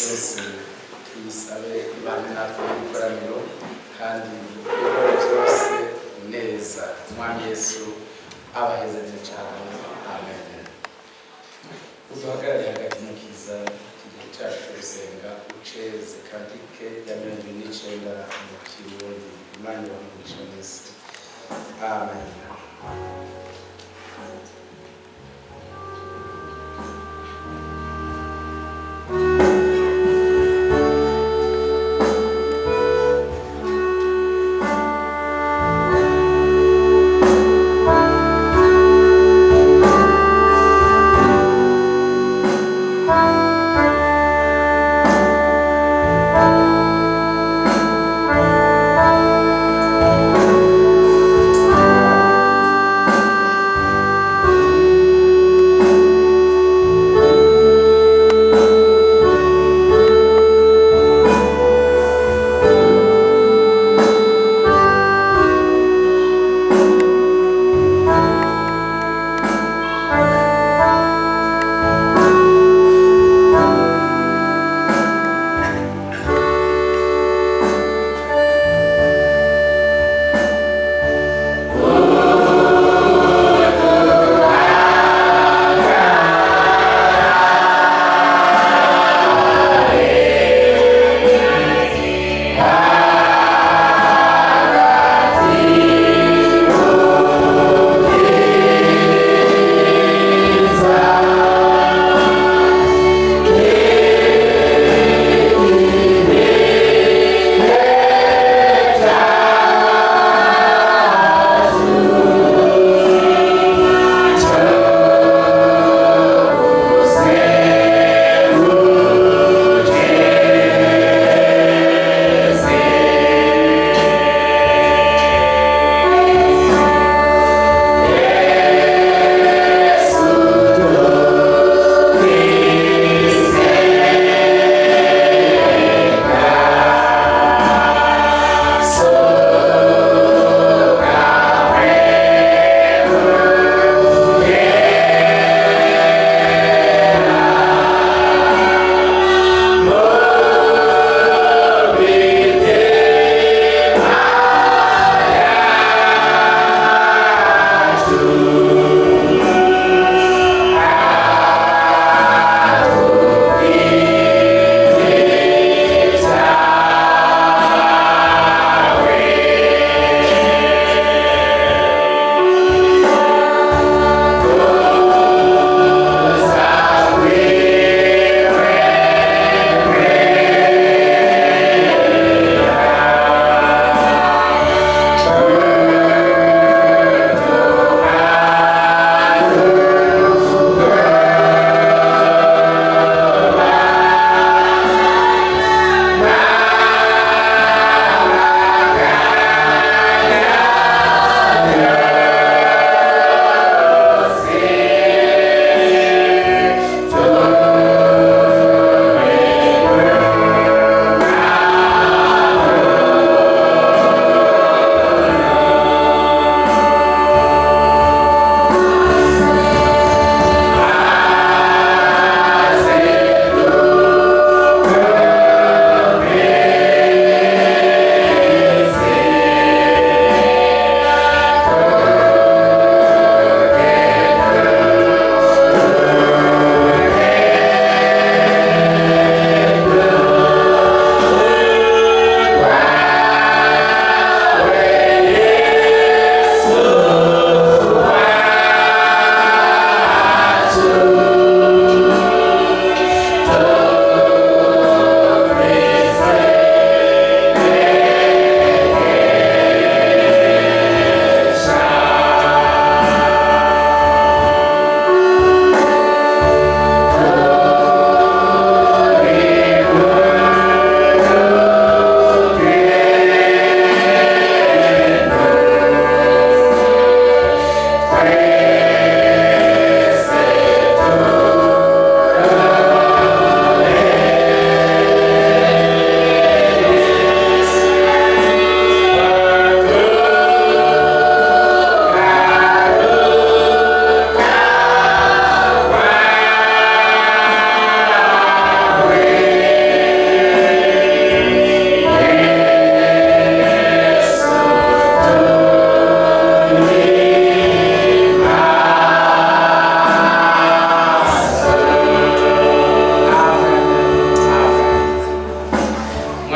byose tuyisabe ibane natwe n'ikoraniro kandi ibikore byose neza. Umwami Yesu abahezaje cyane. Amen. Uduhagarare hagati mu kiza igihe cyacu gusenga uceze kandike ya 29 mu kirundi. Imana ibamugisha mwese. Amen.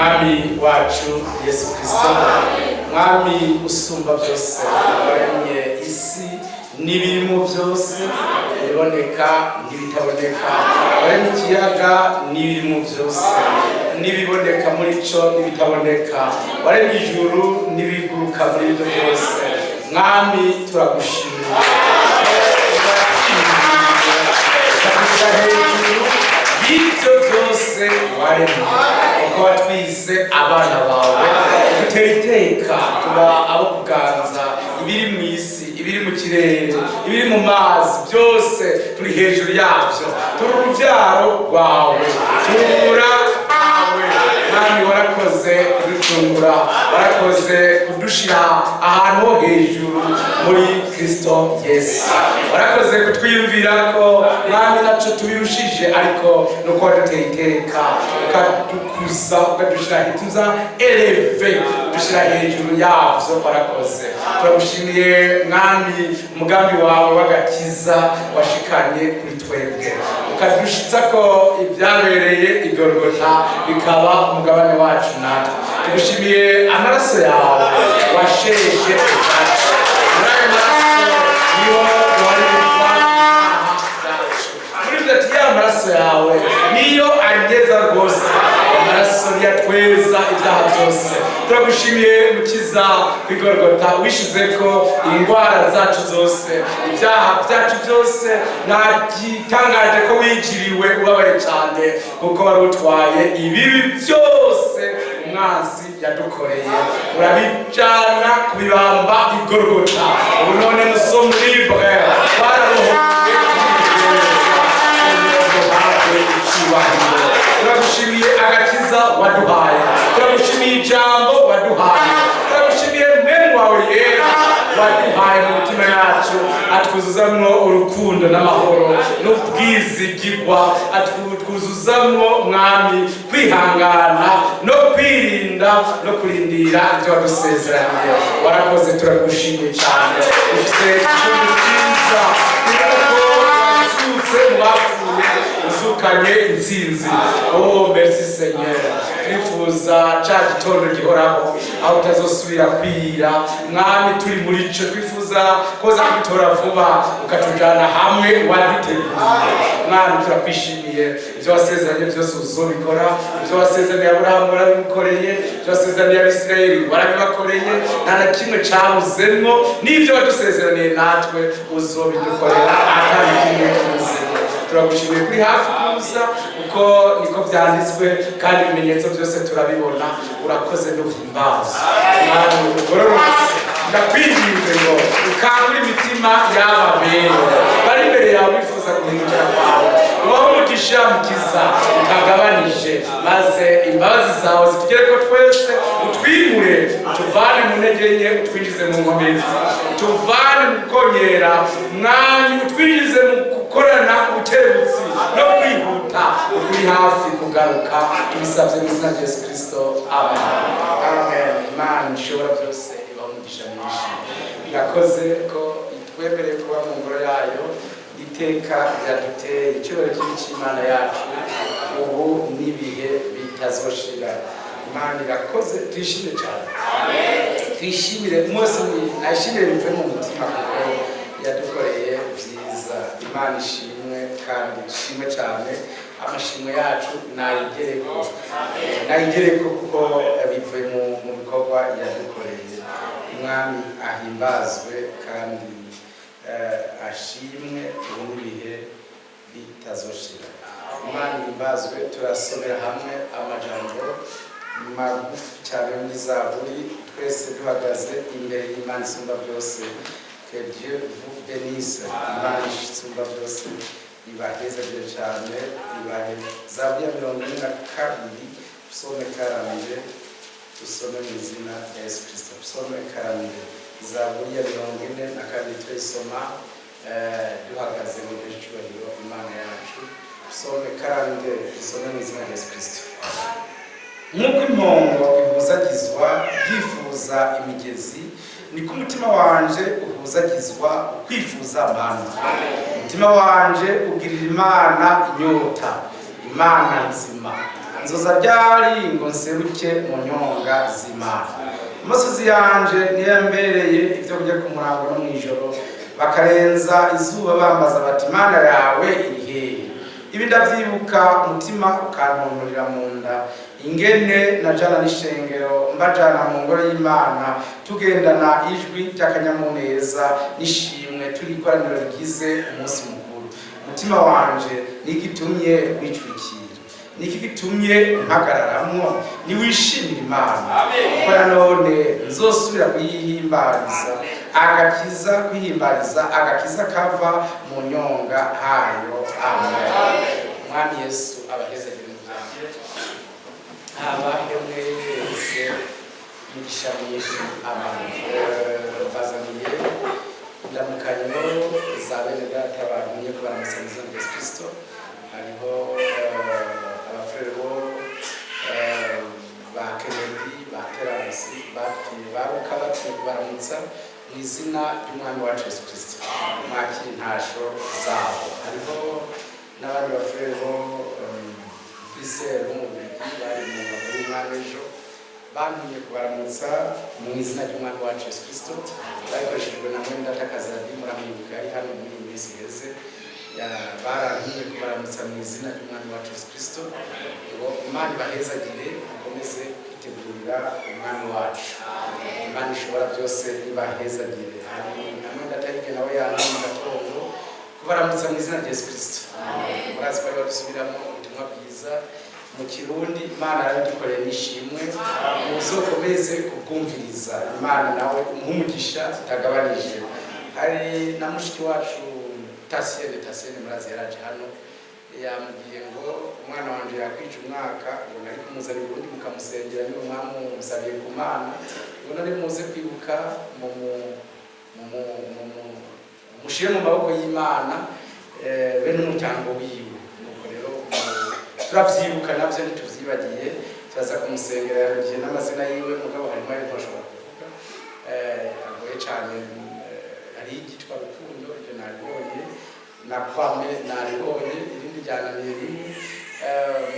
mwami wacu Yesu Kristo, mwami usumba byose, waremye isi n'ibirimo byose, iboneka n'ibitaboneka, waremye ikiyaga n'ibirimo byose, n'ibiboneka muri cyo n'ibitaboneka, waremye ijuru n'ibiguruka muri byo byose. Mwami turagushimira, y'ibyo byose waremye, uko watwise abana bawe, dutera iteka tuba abo kuganza ibiri mu isi, ibiri mu kirere, ibiri mu mazi, byose turi hejuru yabyo, turi urubyaro rwawe, tubura awe. Mwami warakoze kuducungura, warakoze kudushira ahantu ho hejuru muri Kristo Yesu, warakoze kutwiyumvira ko mwami naco tubirushije, ariko nuko waduteye iteka ukadukuza, ukadushira hituza eleve, dushira hejuru yavyo. Warakoze, turagushimiye mwami umugambi wawe w'agakiza washikanye kuri twebwe, ukadushitsa ko ibyabereye i Golgotha bikaba umugabane wacu natwe. Tugushimiye amaraso yawe washeshe utacu, muri ayo maraso niho warirwa zacu, muri ibyo ati ya maraso yawe niyo angeza rwose, amaraso yatweza ibyaha byose. Turagushimiye mukiza ku Golgotha, wishize ko indwara zacu zose, ibyaha byacu byose, nagitangaje ko wigiriwe ubabaye cyane, kuko wari utwaye ibibi byose umwanzi yadukoreye, urabijana kubibamba i Golgotha. Ubu none nous libre, twararohoke turagushimiye agakiza waduhaye, turagushimiye ijambo waduhaye, turagushimiye mwene wawe yera waduhaye mu mitima yacu, atwuzuzamwo urukundo n'amahoro n'ubwizigirwa, atwuzuzamwo mwami kwihangana no kwirinda no kurindira ibyo wadusezeraniye. Warakoze, turagushimiye cyane, ufite igihugu cyiza, wapfuye uzukanye intsinzi. Oh merci Seigneur, twifuza ca gitondo gihoraho aho utazosubira kwira mwami, turi muri cyo twifuza koza kubitora vuba ukatujana hamwe waduteguye. Mwami turakwishimiye, ibyo wasezeranye byose uzobikora, ibyo wasezeranye Aburahamu warabimukoreye, ibyo wasezeranye Abisirayeli warabibakoreye, nta na kimwe cabuzemwo, n'ibyo wadusezeraniye natwe uzobidukorera atari kimwe kibuzemwo. Turagushimiye kuri hafi kuza, uko niko byanditswe kandi ibimenyetso byose turabibona. Urakoze no guhimbaza mwami ugororotse, ndakwinginze ngo ukangure imitima y'aba bene bari imbere yawe bifuza guhindukira kwawe, ubaho umugisha mukiza utagabanije, maze imbabazi zawe zitugere ko twese, utwimure, utuvane mu ntege nke, utwinjize mu nkomezi, utuvane mu kongera mwami, utwinjize mu gukorana ubukerebutsi no kwihuta, ukuri hafi kugaruka. Tubisabye mu izina rya Yesu Kristo, amen. Amen. Imana ishobora byose ibaho umugisha mwinshi, irakoze ko itwemereye kuba mu ngoro yayo, iteka ryaduteye icyubahiro cy'Imana yacu ubu n'ibihe bitazoshira. Imana irakoze, twishime cyane, twishimire umunsi nashimire bivuye mu mutima, kuko yadukoreye byiza. Imana ishimwe kandi ishimwe cyane, amashimwe yacu nayigereko kuko bivuye mu bikorwa yadukoreye. Umwami ahimbazwe kandi ashimwe ubu n'ibihe bitazoshira. Imana ihimbazwe. Turasomera hamwe amajambo magufi cyane y'Izaburi, twese duhagaze imbere y'Imana isumba byose. Que Dieu vous bénisse. Imana isumba byose ibahezagire cyane, ibahe. Zaburi ya 42, psaume 40, tusome mu izina rya Yesu Kristo. Psaume 40, Zaburi ya 42 tuyisoma duhagaze mu cyubahiro Imana yacu. Psaume 40, tusome mu izina rya Yesu Kristo. Nk'uko impongo ihuzagizwa yifuza imigezi, niko umutima wanje uhuzagizwa ukwifuza Mana. Umutima wanje ugirira Imana inyota, Imana nzima. nzoza ryari ngo nseruke mu nyonga z'Imana. Umusozi yanje niyo yambereye ibyo kujya ku murango no mw'ijoro, bakarenza izuba bambaza bati Imana yawe iri hehe? Ibi ndavyibuka umutima ukantumurira mu nda, ingene najana n'ishengero mbajana mu ngoro y'Imana, tugendana ijwi ry'akanyamuneza n'ishimwe turi ikoraniro rigize umunsi mukuru. Umutima wanje nigitumye wicwikira, niki gitumye mpagararamwo, niwishimira Imana kuko nanone nzosubira kuyihimbariza, agakiza kwihimbariza agakiza kava mu nyonga hayo. Amen. Mwami Yesu abahezagire abahe mwese mugisha mwinshi abantu bazaniye indamukanyo za bene data bantumye ko baramusangiza Yesu Kristo. Hariho abafrere bo ba Kennedy ba Terence batuye baruka batuye baramutsa mu izina ry'umwami wacu Yesu Kristo, mwakira intasho zabo. Hariho n'abandi bafrere bo Christelle b'umubiri bari mu maguru y'umwami ejo bantumye kubaramutsa mu izina ry'umwami wacu Yesu Kristo, bakoreshejwe na mwenda takazi muramwibuka ari hano muri iyi minsi iheze. Barantumye kubaramutsa mu izina ry'umwami wacu Yesu Kristo, ngo Imana ibahezagire mukomeze kwitegurira umwami wacu. Imana ishobora byose ibahezagire. Hari na mwenda tarike nawe yantumye mu gatondo kubaramutsa mu izina rya Yesu Kristo. Murazi ko dusubiramo ubutumwa bwiza mu Kirundi. Imana yaradukoreye n'ishimwe, muzokomeze kubwumviriza. Imana nawe umugisha itagabanije. Hari na mushiki wacu Tasiene murazi yaraje hano, yambwiye ngo umwana wanje yakwije umwaka, ngo nari kumuzanira ubundi mukamusengera, niwe mwamusabiye ku Mana, ngo nari muze kwibuka mushire mu maboko y'Imana be n'umuryango wiwe. Nuko rero turavyibuka navyo ntituvyibagiye, turaza kumusengera. Yarugiye n'amazina yiwe mugabo harimo ayo ntashobora kuvuga, agoye cane. Hari igitwa Rukundo, iryo naribonye, na Kwame naribonye, irindi ryananiye rimwe.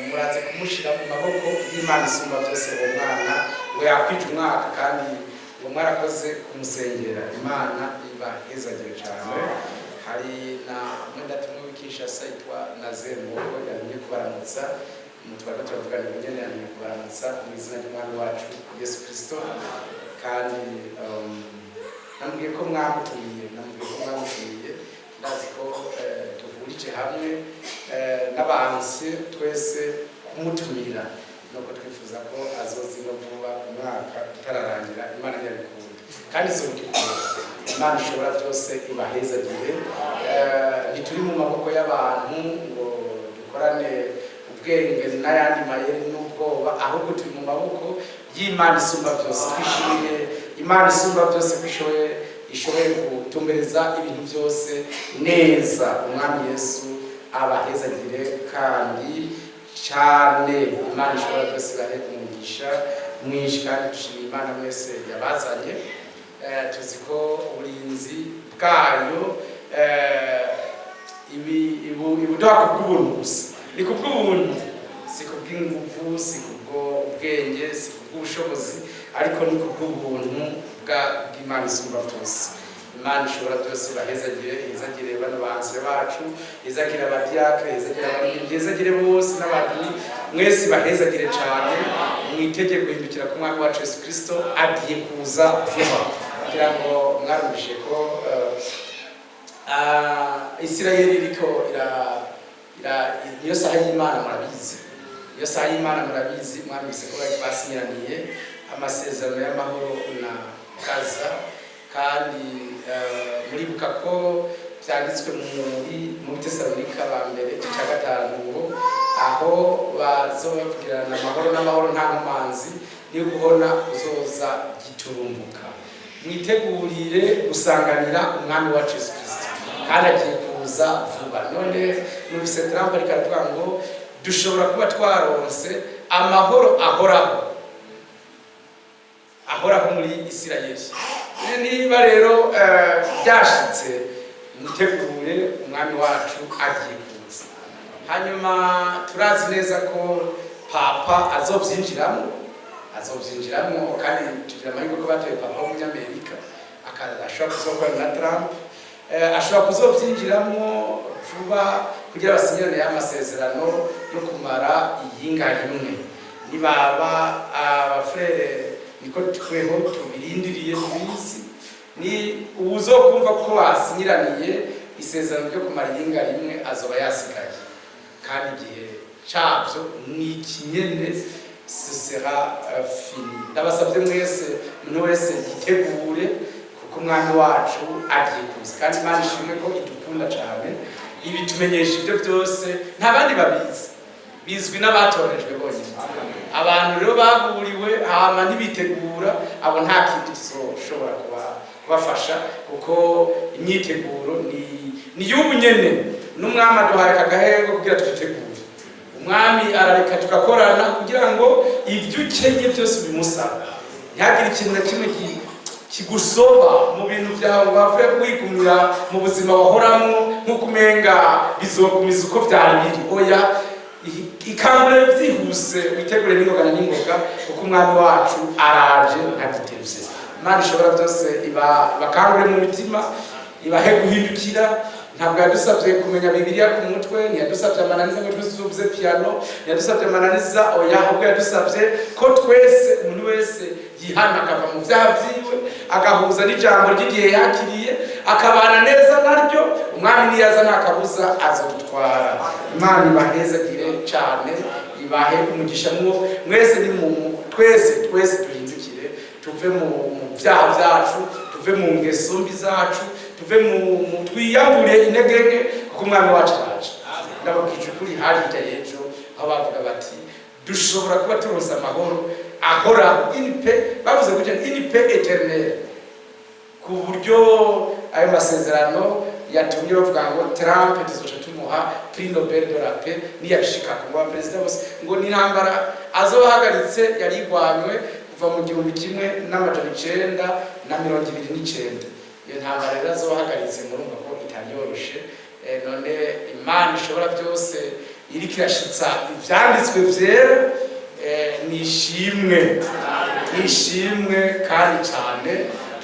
Muraze kumushira mu maboko y'Imana isumba byose. Uwo mwana ngo yakwije umwaka kandi ngo mwarakoze kumusengera. Imana ibahezagire cane. Hari na mwenda tumwe w'Kinshasa yitwa Nazemoko yantumye kubaramutsa, umutwaro turavugana ingene yantumye kubaramutsa mu izina ry'umwami wacu Yesu Kristo. Kandi namubwiye ko mwamutumiye, ndazi ko duhurije hamwe n'abansi twese kumutumira, nuko twifuza ko azozino vuba umwaka utararangira. Imana yabikunda kandi izobikora. Imana ishobora byose ibahezagire. Ntituri mu maboko y'abantu ngo dukorane ubwenge n'ayandi mayeri n'ubwoba, ahubwo turi mu maboko y'Imana isumba byose. Twishimiye Imana isumba byose ko ishoboye gutumbereza ibintu byose neza. Umwami Yesu abahezagire kandi cyane. Imana ishobora byose ibahe umugisha mwinshi, kandi dushimiye Imana mwese yabazanye. Tuzi ko uburinzi bwayo ibuduha kubw'ubuntu gusa, ni kubw'ubuntu, si kubw'ingufu, si kubw'ubwenge, si kubw'ubushobozi, ariko ni kubw'ubuntu bw'Imana isumba byose. Imana ishobora byose ibahezagire, ihezagire bano bahanzi bacu, ihezagire abadiakre, ihezagire abaririmbyi, ihezagire bose n'abantu mwese ibahezagire cyane. Mwitegeye guhindukira ku mwami wacu Yesu Kristo agiye kuza vuba, kugira ngo mwarumvishe ko Isirayeli iriko iyo saha y'Imana murabizi. Iyo saha y'Imana murabizi, mwumvise ko basinyiraniye amasezerano y'amahoro na Gaza. Kandi muribuka ko byanditswe muri Tesalonika ba mbere igice cya 5 ngo aho bazobavugirana amahoro n'amahoro nta nkomanzi, niyo guhona uzoza giturumbuka. Mwitegurire gusanganira umwami wacu Yesu Kristo kandi agiye kuza vuba. None numvise Trump ariko aravuga ngo dushobora kuba twaronse amahoro ahoraho muri Isirayeli. Niba rero byashitse, mutegure umwami wacu agiye kuza. Hanyuma turazi neza ko papa azovyinjiramo kandi tugira amahirwe ko batoye papa w'umunyamerika ashobora kuzokorana na Trump, ashobora kuzovyinjiramo vuba kugira basinyane y'amasezerano yo kumara iyinga rimwe. Nibaba abafrere niko tweho tubirindiriye kubisi ni uzokumva ko basinyiraniye isezerano ryo kumara iyinga rimwe azoba yasigaye, kandi igihe cyabyo ni kinyene ce sera fini. Ndabasabye mwese umuntu wese yitegure kuko umwami wacu agiye kuza, kandi Imana ishimwe ko idukunda cyane ibi tumenyesha ibyo byose nta bandi babizi, bizwi n'abatorejwe bonyine. Abantu rero baguriwe hama ntibitegura abo nta kindi tuzoshobora kubafasha kuko imyiteguro ni y'ubu nyene. N'umwami aduhaye akagahego kugira twitegure. Umwami arareka tugakorana kugira ngo ibyo ukenye byose bimusaba, ntihagire ikintu na kimwe kigusoba mu bintu byawe wavuye kwigumira mu buzima wahoramo nk'uko umenga bizogumiza uko byari biri. Oya, ikangure byihuse witegure n'ingoga kuko umwami wacu araje ntagitevye. Imana ishobora byose bakangure mu mitima, ibahe guhindukira. Ntabwo yadusabye kumenya Bibiliya ku mutwe, ntiyadusabye amananiza ngo tuzuze piano, ntiyadusabye amananiza oya, ahubwo yadusabye ko twese umuntu wese yihana akava mu byaha byiwe agahuza n'ijambo ry'igihe yakiriye akabana neza naryo. Umwami niyaza ntakabuza azodutwara. Imana ibahezagire cyane, ibahe umugisha mwese ni twese duhindukire tuve mu byaha byacu, tuve mu ngeso mbi zacu, tuve mu twiyambure intege nke kuko umwami wacu araje. Ndababwije ukuri hari hirya y'ejo aho bavuga bati dushobora kuba turonse amahoro ahora bavuze gutya in paix éternelle, ku buryo ayo masezerano yatumye bavuga ngo Trump tuzoca tumuha prix Nobel de la paix niyashika ku baperezida bose ngo ni intambara azobahagaritse yari igwanywe kuva mu 1929. Iyo ntambara rero azohagaritse murumva ko itari yoroshe. None Imana ishobora byose iriko irashitsa ivyanditswe vyera, nishimwe kandi cyane.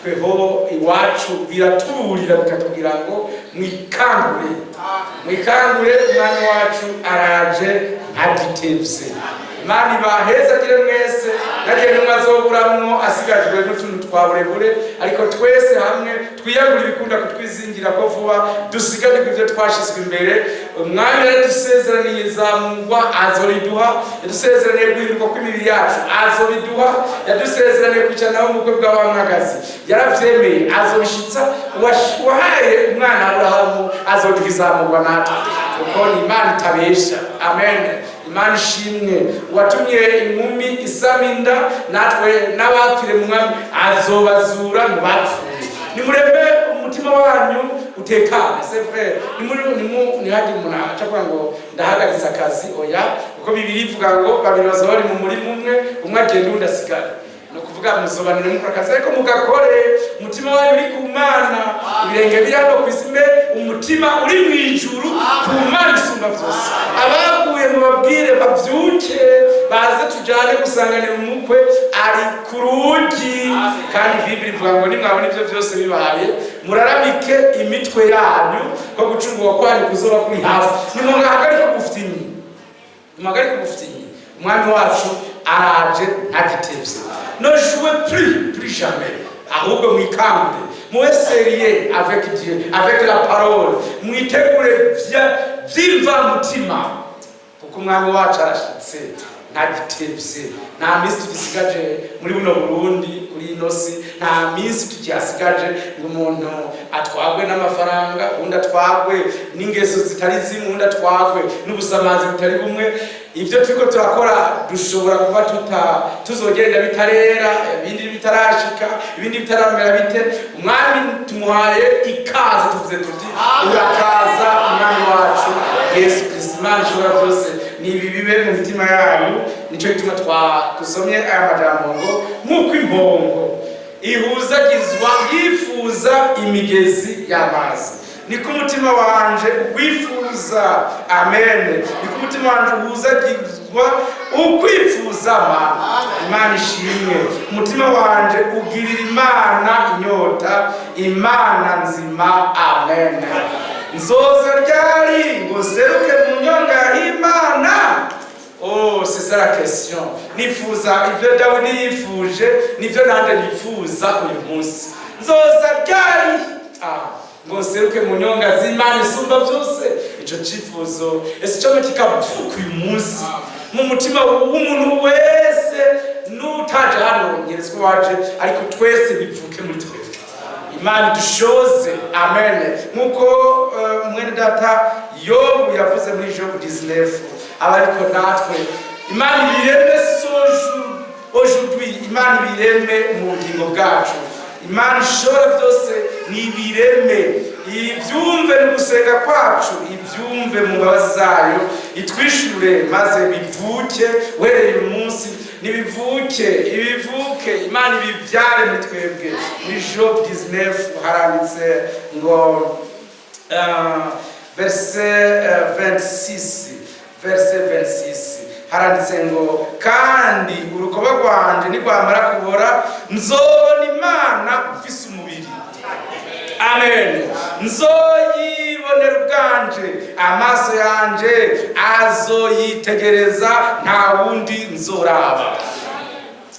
Tweho iwacu biraturira bikatubwira ngo mwikangure umwami wacu araje ntagitevye. Imana ibahezagire mwese, nagiye numwe azoburamwo asigajwe n'utuntu twaburebure, ariko twese hamwe twiyagura ibikunda kutwizingira ko vuba dusiganirwe ibyo twashizwe imbere. Umwami yadusezeraniye izamurwa azoriduha, yadusezeraniye guhinduka kw'imibiri yacu azoriduha, yadusezeraniye kwicaranaho mu bukwe bw'abamwagazi yaravyemeye azobishitsa. Wahaye umwana Aburahamu azoduha izamurwa natwe kuko ni Imana itabesha. Amen. Imana ishimwe. Watumye inkumi isama inda, natwe n'abapfire mu mwami azobazura mu bapfuye. Nimurebe umutima wanyu utekane, c'est vrai. Ntihagire umuntu aca kugira ngo ndahagaritse akazi, oya, kuko Bibiliya ivuga ngo babiri bazaba bari mu murima umwe agenda undi asigara. No kuvuga musobanure mukora akazi ariko mugakore umutima wanyu uri ku Mana, ibirenge biri hano ku isi, umutima uri mu ijuru ku Mana isumba byose. Abaguye mu babwire bavyuke baze tujane gusanganira umukwe ari ku rugi. Kandi Bibiliya ivuga ngo nimwabona ibyo byose bibaye muraramike imitwe yanyu ko gucungurwa kwanyu kuzoba kuri hafi. Nimuhagarike gufitinya, umwami wacu araje ntagitevye. Ne jouez plus jamais, ahubwo mwikangure, mueseriye avec Dieu, avec la parole, mwitegure vyimva mutima kuko umwami wacu arashitse ntagitevye. Nta minsi tugisigaje muri buno Burundi kuri ino si, nta minsi tukiyasigaje ngo umuntu atwagwe n'amafaranga, undi atwagwe n'ingeso zitari zimwe, undi atwagwe n'ubusamazi butari bumwe. Ibyo turiko turakora dushobora kuba tuzogenda bitarera, ibindi bitarashika, ibindi bitaramera bite. Umwami tumuhaye ikaze, tuvuze tuti urakaza umwami wacu Yesu Kristo. Imana ishobora byose nibi bibe mu mitima yanyu. Nico gituma dusomye aya majambo ngo nk'uko impongo ihuzagizwa yifuza imigezi y'amazi, niko umutima wanje ugwifuza. Amen. Niko umutima wanje uhuzagizwa ukwifuza Imana ishimwe. Umutima wanje ugirira Imana inyota, Imana nzima. Amen. Nzoza ryari ngo seruke mu nyonga y'Imana? Oh, c'est ça la question. Nifuza ibyo Dawidi yifuje, nivyo nanje nifuza uyu munsi. Nzoza ryari ngo seruke mu nyonga z'Imana isumba byose. Ico cifuzo ese cyo kikavuka uyu munsi mu mutima w'umuntu wese, nutaje hano ngerezwa waje, ariko twese bivuke muri twebwe. Imana dushoze. Amen. Nkuko mwene data Yobu yavuze muri Job 19, abariko natwe Imana ibireme aujourd'hui, Imana ibireme mu bugingo bwacu. Imana ishobora byose ni ibireme, ibyumve no gusenga kwacu, ibyumve mu mbabazi zayo, itwishure maze bivuke wereye umunsi, nibivuke ibivuke, Imana ibibyare muri twebwe. Muri Job 19 haranditse ngo verset 26 haranditse ngo kandi urukoba rwanje nigwamara kubora nzobona Imana ufise umubiri. Amen. Nzoyibonera ubwanje, amaso yanje azoyitegereza, nta wundi nzoraba.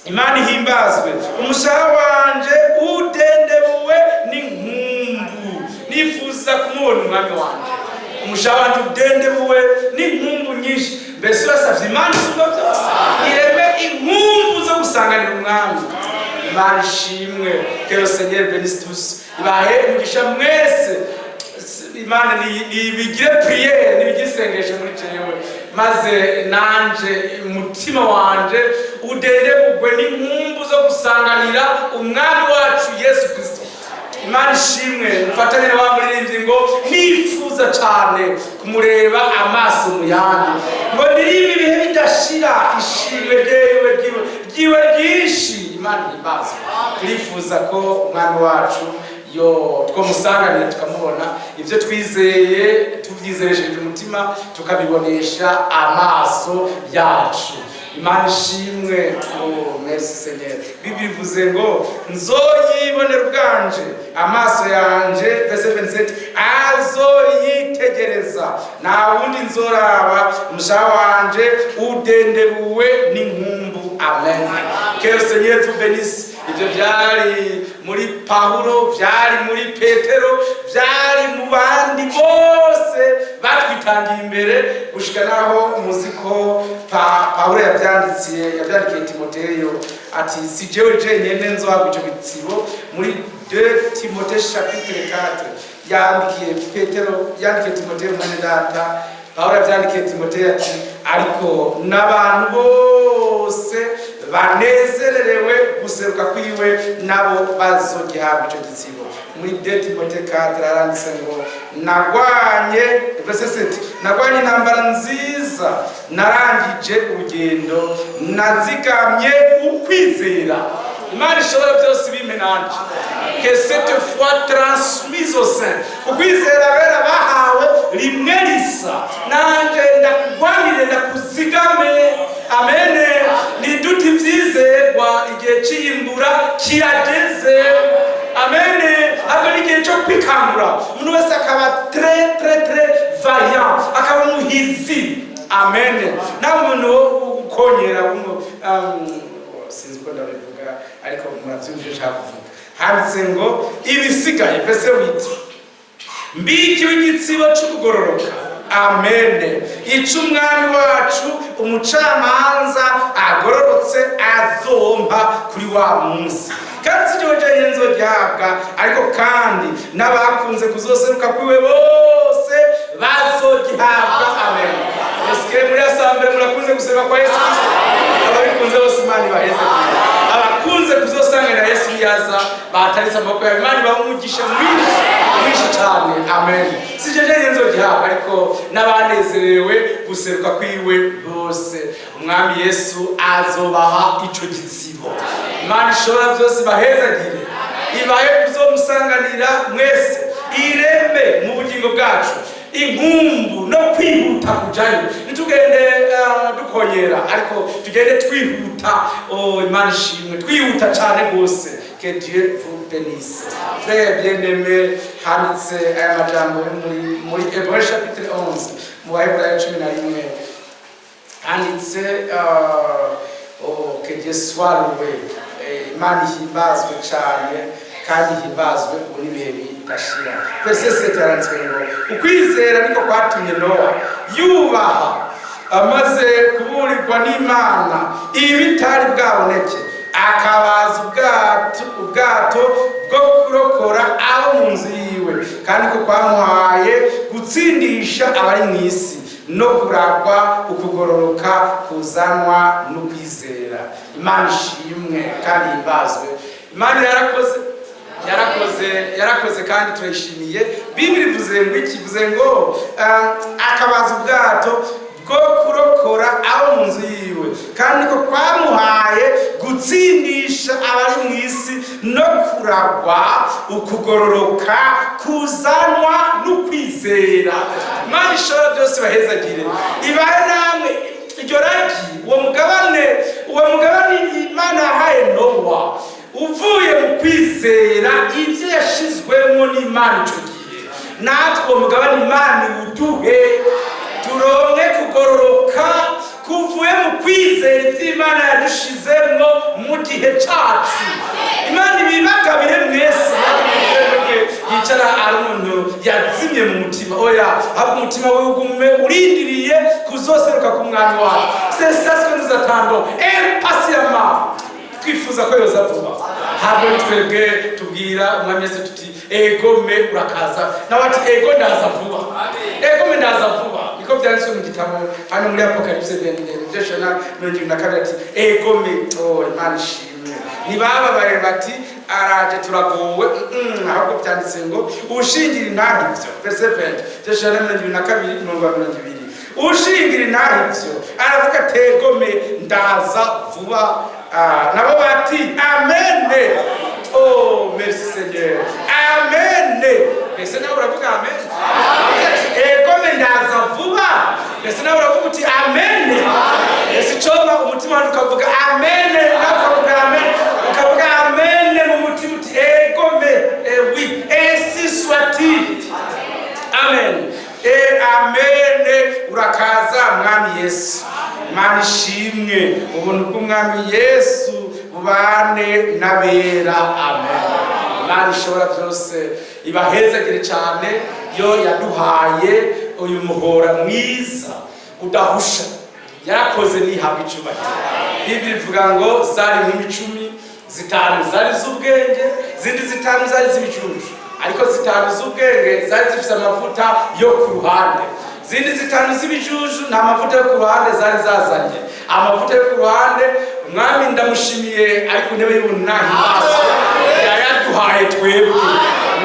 Imana ihimbazwe. Umushaha wanje udendebuwe n'inkumbu, nifuza kumubona umwami wanje. Umushaha wanje udendebuwe n'inkumbu nyinshi. Mbese urasavye Imana isumba byose ireme inkumbu zo gusanganira umwami. Imana ishimwe. Que le Seigneur bénisse tous. Ibahe umugisha mwese. Imana nibigire prière, nibigire isengesho muri jewe, maze nanje umutima wanje udendebugwe n'inkumbu zo gusanganira umwami wacu Yesu Kristo. Imana ishimwe. Mufatanye na bamuririmbyi ngo nifuza cyane kumureba amaso mu yandi, ngo ndirimbe ibihe bidashira, ishimwe ryiwe ryinshi. Imana ihimbaze. Turifuza ko umwami wacu twamusanganira tukamubona, ibyo twizeye tubyizeresheje umutima tukabibonesha amaso yacu. Imana ishimwe. Oh, merci Seigneur. Bibiliya ivuze ngo nzoyibonera ubwanje, amaso yanje, verset 27, azoyitegereza, nta wundi nzoraba. Umushaha wanje udendebuwe n'inkumbu. Amen. Que le Seigneur vous bénisse. Ibyo byari muri Paulo, byari muri Petero, byari mu bandi bose batwitangiye imbere, gushika naho muziko Paulo yabyandikiye Timoteyo ati si jewe jenyene nzohabwa ico gitsibo. Muri 2 Timothée chapitre 4 yandikiye Timoteyo mwene data. Paulo yabyandikiye Timoteyo ati ariko n'abantu bose banezererewe guseruka kwiwe nabo bazogihabwa ico gitsibo. Muri 2 Timothée 4 aranditse ngo nagwanye, verset 7, nagwanye intambara nziza, narangije urugendo, nazigamye ukwizera. Imana ishobora byose bimenanje. Que cette foi transmise au sein, ukwizera bera bahawe rimwe risa, nanje ndakugwanire ndakuzigame. Amen. Ni duti vyizerwa igihe c'iyimbura kirageze. Amen. Ako ni igihe cyo kwikangura, umuntu wese akaba très vaillant, akaba muhizi. Amen. Na umuntu ukonyera sinzi ko ndabivuga, ariko muravyumvise nshaka kuvuga. Handitse ngo ibisigaye, verset 8, mbikiwe igitsibo c'ukugororoka. Amen. Ico umwami wacu umucamanza agororotse azompa kuri wa munsi. Kandi sijyewe jenyine nzogihabwa, ariko kandi n'abakunze kuzoseruka kwiwe bose bazogihabwa. Amen. Eske muri assemblée murakunze guseruka kwa Yesu Kristo? Ababikunze bose Imana ibaheze. Abakunze kuzosanganira Yesu yaza bataritse amaboko ya Imana bamumugisha mwinshi cyane. Amen. Sije jenyine nzogihabwa, ariko n'abanezerewe guseruka kwiwe bose umwami Yesu azobaha ico gitsibo. Imana ishobora byose bahezagire, ibahe kuzomusanganira mwese, ireme mu bugingo bwacu, inkumbu no kwihuta kujayo nitugende dukonyera ariko tugende twihuta Imana ishimwe twihuta cyane gose que Dieu vous bénisse. Frère bien-aimé, handitse aya majambo muri Hébreux chapitre 11 mu Baheburayo 11 handitse que Dieu soit loué. Imana ihimbazwe cyane kandi himbazwe muri bihe bidashira. Verset 7 yaranditswe ngo ukwizera niko kwatumye Nowa yubaha amaze kuburirwa n'Imana ibitari bwaboneke akabaza ubwato bwo kurokora abo mu nzu yiwe kandi ko kwamuhaye gutsindisha abari mu isi no kuragwa ukugororoka kuzanwa n'ukwizera. Imana ishimwe kandi himbazwe. Imana yarakoze kandi turayishimiye. Bibiri bivuze ngo iki? Bivuze ngo akabaza ubwato bwo kurokora abo mu nzu yiwe kandi ko kwamuhaye gutsindisha abari mu isi no kuragwa ukugororoka kuzanwa n'ukwizera. Imana ishobora byose bahezagire ibahe namwe iryo ragi uwo mugabane Imana yahaye Nowa uvuye mu kwizera ibyo yashizwemo n'Imana icyo gihe natwe uwo mugabane Imana uduhe turonke kugororoka kuvuye mu kwizera iby'Imana yadushizemo mu gihe cyacu. Imana ibibagabire mwese yicara ari umuntu yazimye mu mutima oya ahubwo umutima we ugume urindiriye kuzoseruka ku mwami wawe. C'est ça ce que nous attendons impatiemment. Twifuza ko yoza vuba. Ntabwo twebwe tubwira umwami Yesu tuti egome urakaza nawe ati ego ndaza vuba. Egome ndaza vuba niko byanditswe mu gitabo hano muri Apocalypse 22 ati egome Imana ishimwe. Nibababaye bati araje turagowe ahubwo byanditse ngo ushingira intahe ivyo. Verset 22 ushingira intahe ivyo aravuga ati egome ndaza vuba. Nabo bati amen. Merci Seigneur. Amen. Ese nawe uravuga amen? Egome ndaza vuba. Ese nawe uravuga uti amen? Ese coba umutima wanjye ukavuga amen ukavuga amen ukavuga amen mu mutima uti egome oui ainsi soit-il. Amen. Amen. Urakaza mwami Yesu. Imana ishimwe ubuntu bw'umwami Yesu bubane n'abera. Amen. Imana ishobora byose ibahezagire cyane yo yaduhaye uyu muhora mwiza udahusha yarakoze nihabwa icyubahiro. Bibiri ivuga ngo zari nkumi 10 zitanu zari z'ubwenge zindi zitanu zari z'ibicuncu ariko zitanu z'ubwenge zari zifite amavuta yo ku ruhande zindi zitanu z'ibijuju nta mavuta yo ku ruhande zari zazanye. Amavuta yo ku ruhande umwami ndamushimiye ari ku ntebe y'ubunahimbaza yayaduhaye twebwe.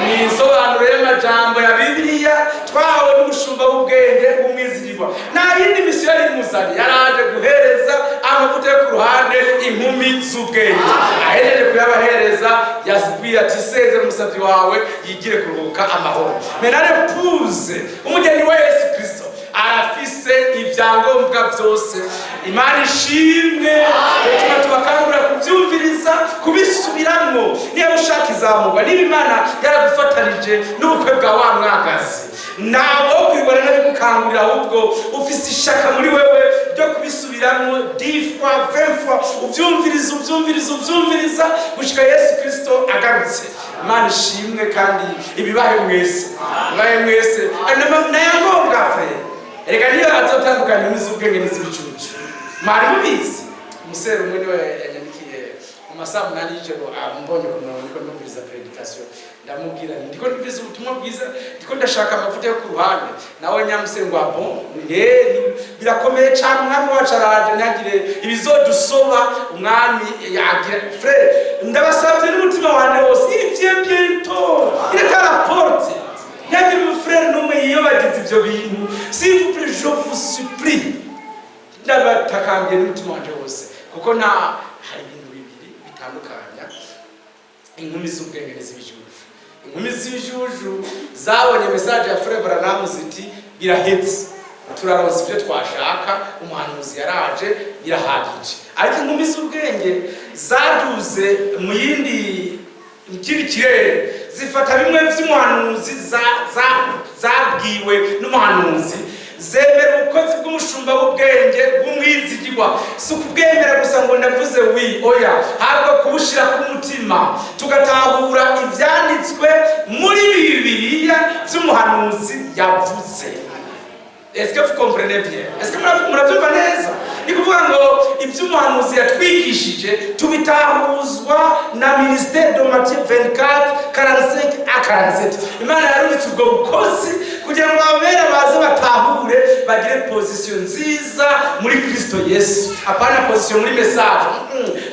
Ni isobanuro y'amajambo ya Bibiliya twahawe n'umushumba w'ubwenge w'umwizigirwa. Nta yindi misiyo yari imuzanye yaraje guhereza amavuta yo ku ruhande inkumi z'ubwenge. Ahejeje kuyabahereza yazibwiye ati seze umusavyi wawe yigire kuruhuka amahoro. Menare puze umugeni wa Yesu Kristo arafise ibyangombwa byose. Imana ishimwe reka tubakangura kubyumviriza kubisubiramo. Niba ushaka izamurwa niba Imana yaragufatanije n'ubukwe bwa wa mwagazi nawe kwibona nabigukangurira ahubwo ufise ishaka muri wewe ryo kubisubiramo 10 fois 20 fois ubyumviriza gushika Yesu Kristo agarutse. Imana ishimwe kandi ibibahe mwese nayangombwa fe reka niyo azotandukanye n'izubwenge n'iz'ibicucu. Mari mubizi umusere umwe niwe yanyandikiye mu masaha 8 y'ijoro ambonye ku murongo niko numviriza predication ndamubwira ndiko ndivise ubutumwa bwiza ndiko ndashaka amavuta yo ku ruhande nawe nyamusere ngo bon birakomeye cyane umwami wacu araje ntagire ibizodusoba umwami yagira frère ndabasabye n'umutima wanjye wose bientôt il est à la porte. Ntagire frère n'umwe yiyobagize ibyo bintu s'il vous plaît je vous supplie ndabatakambye n'umutima wanjye wose kuko nta hari ibintu bibiri bitandukanya inkumi z'ubwenge n'iz'ibijuju. Inkumi z'ibijuju zabonye message ya Frère Branham ziti birahetse, turaronse ibyo twashaka, umuhanuzi yaraje birahagije. Ariko inkumi z'ubwenge zaduze mu ikindi kirere, zifata bimwe vy'umuhanuzi zabwiwe n'umuhanuzi, zemera ubukozi bw'umushumba w'ubwenge bw'umwizigirwa, si ukubwemera gusa ngo ndavuze wi oya, ahubwo kubushira ku mutima, tugatahura ivyanditswe muri Bibiliya vy'umuhanuzi yavuze. Est-ce que vous comprenez bien? Est-ce que muravyumva neza? Ni kuvuga ngo ivy'umuhanuzi yatwigishije tubitahuzwa na ministère de Matthieu 24:45-47. Imana yarungitse ubwo bukozi kugira ngo abera baze batahure, bagire position nziza muri Kristo Yesu, apana position muri message,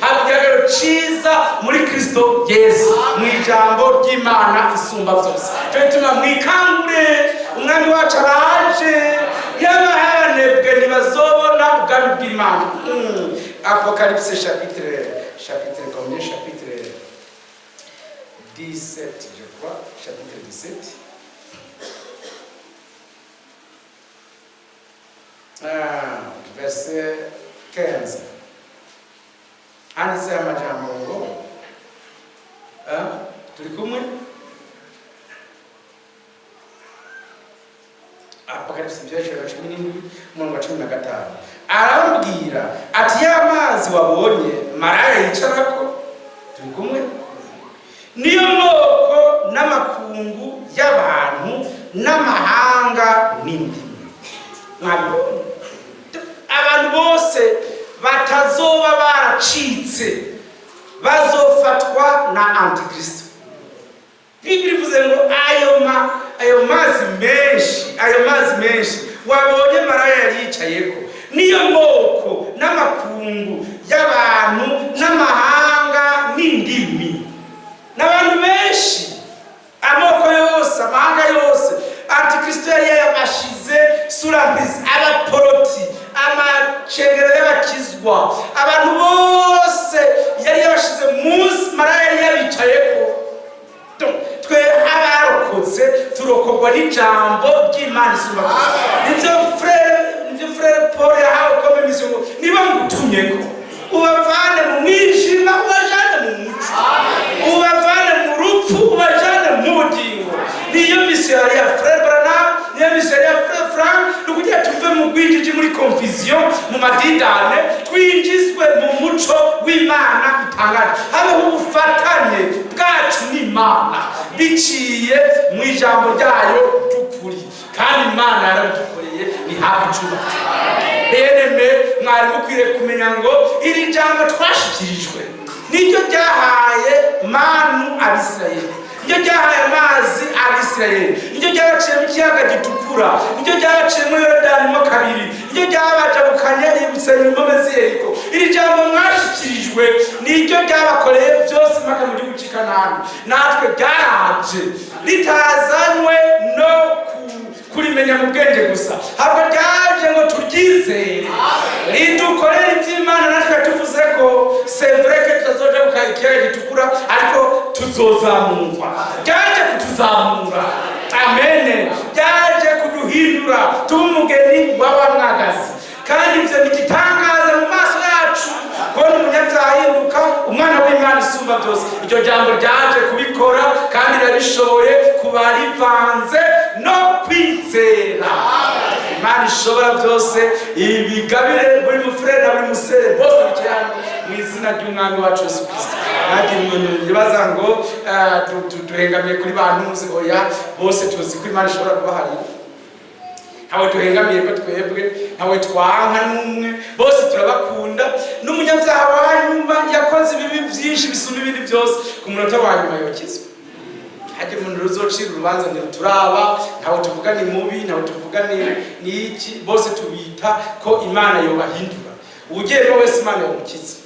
habigagaro ciza muri Kristo Yesu, mu ijambo ry'Imana isumba vyose. Cyo bituma mwikangure, umwami wacu araje, y'abahanebwe ntibazobona ubwami bw'Imana. Apocalypse chapitre combien? Chapitre 17, je crois, chapitre 17. Verset 15. Handitse amajambo ngo turi kumwe? Apocalypse 17:17. Arambwira ati y'amazi wabonye maraya yicarako, turi kumwe, niyo moko n'amakungu y'abantu n'amahanga n'indimi. Mwabibonye abantu bose batazoba baracitse bazofatwa na Antikristo. Bibiri ivuze ngo ayo mazi menshi wabonye maraya yari yicayeko, niyo moko n'amakungu y'abantu n'amahanga n'indimi. N'abantu benshi, amoko yose, amahanga yose, Antikristo yari yabashize surambizi, abaporoti, amacengero y'abakizwa, abantu bose yari yabashize munsi maraya yari yabicayeko. Twe abarokotse turokogwa n'ijambo ry'Imana isumba byose. Nivyo frere Paul yahawe comme mission, niba ngutumyeko ubavane mu mwijima ubajane mu muco, ubavane mu rupfu ubajane mu bugingo. Niyo mission ya frere Branham, niyo mission ya frere Frank, nukugira tuve mu gwinjiji muri confusion, mu madidane, twinjizwe mu muco w'Imana itangaje, habeho ubufatanye bwacu n'Imana biciye mu ijambo ryayo ry'ukuri, kandi Imana yaradukoreye nihabwa icubahiro. Beneme mwari mukwiriye kumenya ngo iri jambo twashikirijwe niryo ryahaye manu Abisirayeli, niryo ryahaye amazi Abisirayeli, niryo ryabaciye mu kiyaga gitukura, niryo ryabaciye muri Yorodani mo kabiri, niryo ryabajabukanye ibusenya impome z'Yeriko. Iri jambo mwashikirijwe niryo ryabakoreye byose mpaka mu gihugu cy'i Kanani. Natwe ryaraje ritazanywe no kurimenya mu bwenge gusa, ahubwo ryaje ngo turyizere, ridukorere iby'Imana. Natwe tuvuze ko c'est vrai que tuzoja mu kiyaga gitukura, ariko tuzozamurwa. Ryaje kutuzamura, amen. Ryaje kuduhindura tuba umugeni w'abamwagazi, kandi ivyo ni igitangaza mu maso yacu kubona umunyabyaha ahinduka umwana w'Imana isumba byose. Iryo jambo ryaje kubikora, kandi rirabishoboye kuba rivanze no kwizera. Imana ishobora byose, ibigabire buri mufurere na buri musere bose bikirana mu izina ry'umwami wacu Yesu Kristo. Kandi nibaza ngo duhengamiye kuri bantu oya, bose tuzi ko Imana ishobora kubahari. Ntawe duhengamiye ko twebwe, ntawe twanka n'umwe, bose turabakunda. N'umunyabyaha wa nyuma yakoze ibibi byinshi bisumba ibindi byose, ku munota wa nyuma yokizwa. Hajye umuntu ruzocira urubanza ntituraba, ntawe tuvuga ni mubi, ntawe tuvuga ni iki, bose tubita ko Imana yobahindura. Ugiye wese Imana yomukiza,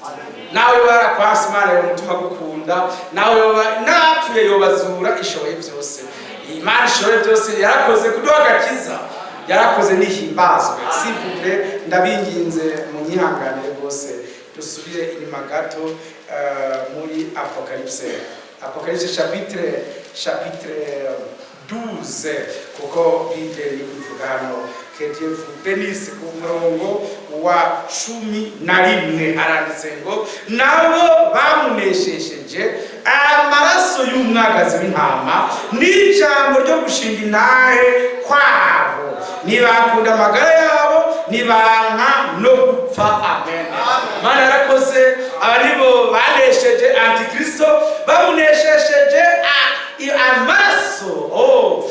nawe barakwasi Imana yomutuma gukunda, nawe napfuye yobazura. Ishoboye byose, Imana ishoboye byose, yarakoze kuduha agakiza, yarakoze nihimbazwe. Sivuge ndabinginze munyihanganire bose, dusubire inyuma gato muri Apocalypse chapitre 12 kuko Bible ivuga hano que Dieu vous bénisse ku murongo wa 11 haranditse ngo nabo bamuneshesheje amaraso y'umwagazi w'intama n'ijambo ryo gushinga intahe kwabo ntibakunda amagara yabo ntibanka no gupfa. Amen. Mana yarakoze abanibo banesheje antikristo bamuneshesheje amaraso